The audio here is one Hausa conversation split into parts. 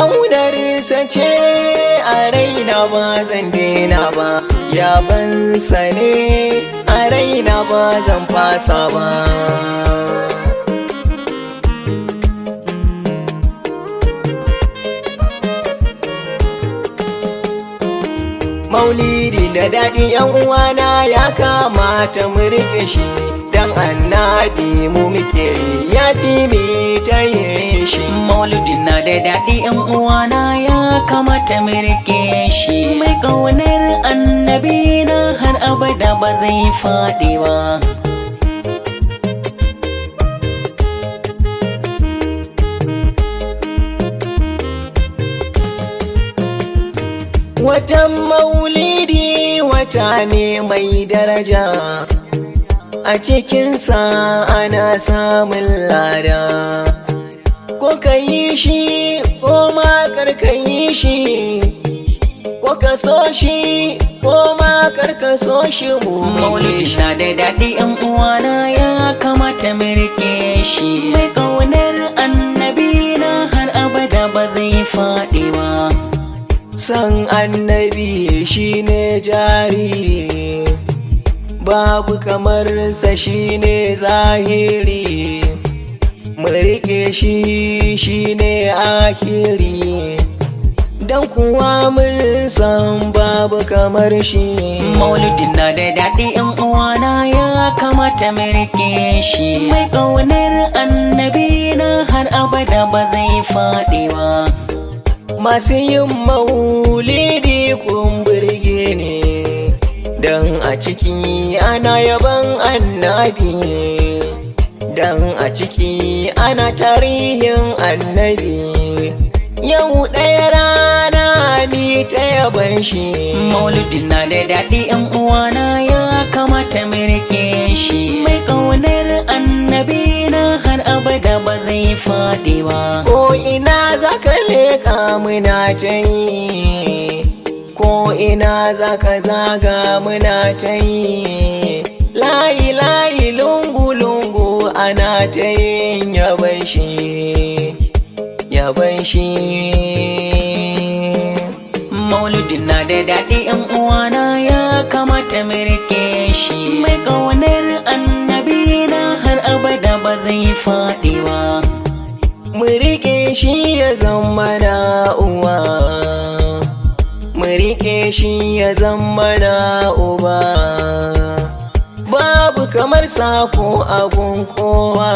ƙaunarsa ce a raina ba zan daina ba, yabansa ne a raina ba zan fasa ba. Maulidi da daɗi yan uwana ya kamata mu riƙe shi, dan annabi mu muke ya fi mu ta yin shi. Maulidi na da daɗi yan uwana ya kamata mu riƙe shi, mai ƙaunar annabi na har abada ba zai faɗi ba. Watan maulidi wata ne mai daraja, a cikinsa ana samun lada. Ko ka yi shi ko ma kar ka yi shi, ko ka so shi ko ma kar ka so shi. Maulidi na da daɗi yan uwana ya kamata mu riƙe shi, mai ƙaunar annabi na har abada ba zai faɗi ba. San annabi shine jari, babu kamar sa shine zahiri, mu riƙe shi shine akiri, dan kuwa mun san babu kamar shi. Maulidin na da daɗi yan uwana ya kamata mu riƙe shi, mai ƙaunar annabi na har abada ba zai faɗi ba. Masu yin maulidi kun burge ne, dan a ciki ana yaban annabi, dan a ciki ana tarihin annabi. Yau ɗaya rana mi ta yaban shi. Maulidin na da daɗi yan uwana ya kamata mu riƙe shi, mai ƙaunar annabi na har abada ba zai faɗi ba. Ko ina za ka leƙa muna ta yi, ko ina za ka zaga muna ta yi, layi layi lungu lungu ana ta yin yaban shi, yaban shi. Maulidin na da daɗi yan uwana ya kamata mu riƙe shi, mai ƙaunar annabi na har abada ba zai faɗi ba. Mu riƙe shi ya zama na uwa, mu riƙe shi ya zama na uba, babu kamar sako abun kowa,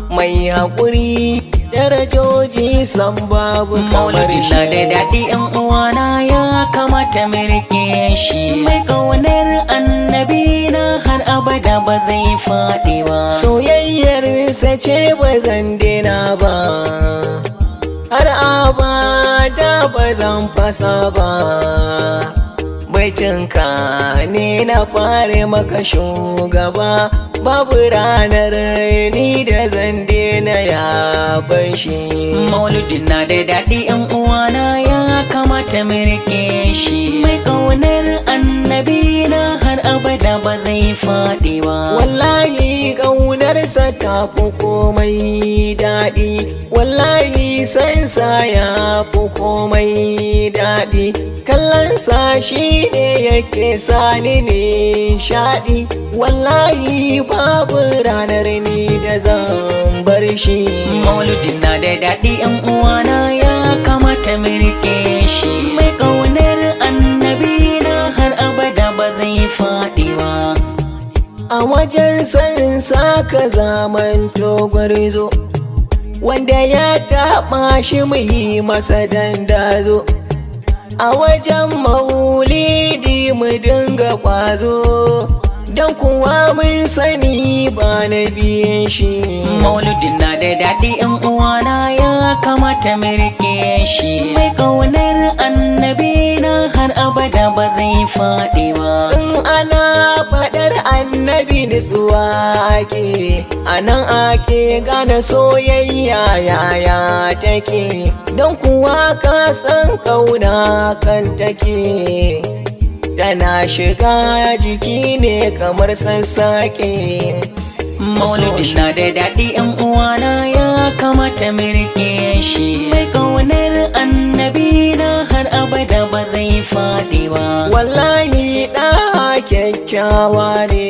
mai haƙuri darajoji san babu kamar Maulidin na da daɗi yan uwana ya kamata mu riƙe shi, mai ƙaunar annabi na har abada ba zai faɗi ba. Soyayyar sa ce ba zan daina ba, har abada ba zan fasa ba. Baitinka ne na fare maka shugaba, babu ranar ni da zan daina yaban shi. Maulidin na da daɗi yan uwana ya kamata mu riƙe shi, mai ƙaunar annabi na har abada ba zai faɗi ba. Wallahi ƙaunarsa ta fi komai daɗi, wallahi sansa ya fi komai daɗi, kallonsa shi ne yake sani nishaɗi, wallahi babu ranar ni da zan bar shi. Maulidin na da daɗi yan uwana ya kamata mu riƙe shi, mai ƙaunar annabi na har abada ba zai faɗi ba. A wajen san saka zamanto gwarzo, wanda ya taɓa shi mu yi masa dandazo. A wajen maulidi mu dinga ƙwazo, dan kuwa mun sani ba na biyan shi. Maulidin na da daɗi yan uwana ya kamata mu riƙe shi, mai ƙaunar annabi na har abada ba zai faɗi ba. In ana faɗar annabi nutsuwa ake, anan ake gane soyayya yaya take, don kuwa ka san ƙauna kan take, tana shiga jiki ne kamar sassaƙe. Maulidin na da daɗi yan uwana ya kamata mu rike shi. Mai ƙaunar annabi na har abada ba zai faɗi ba. Wallahi ɗa kyakkyawa ne,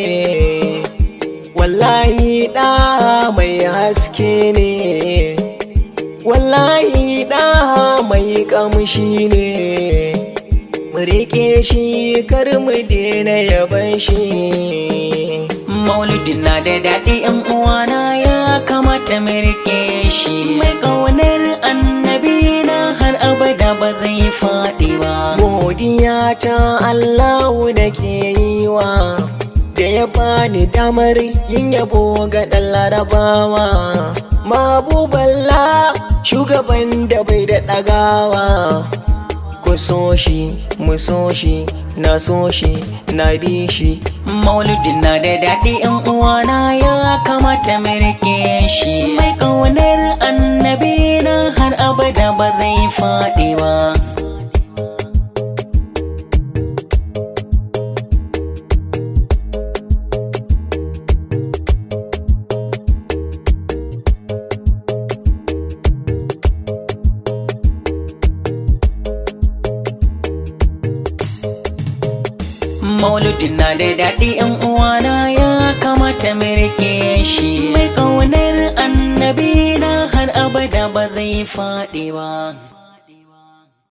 wallahi ɗa mai haske ne, wallahi ɗa mai ƙamshi ne. Mu riƙe shi kar mu daina yaban shi. Maulidin na da daɗi ‘yan uwana ya kamata mu rike shi. Mai ƙaunar annabi na har abada ba zai faɗi ba. Godiya ta Allahu nake yi wa, da ya bani damar yin yabo ga ɗan Larabawa. Mabuballa shugaban da bai da ɗagawa. Ku so shi, mu so shi, na so shi, na bi shi. Maulidin na da daɗi ‘yan uwana ya kamata mu rike shi. Mai ƙaunar annabi na har abada ba zai faɗi ba. Maulidin na da daɗi ‘yan uwana ya kamata mu rike shi. Mai ƙaunar annabi na har abada ba zai faɗi ba.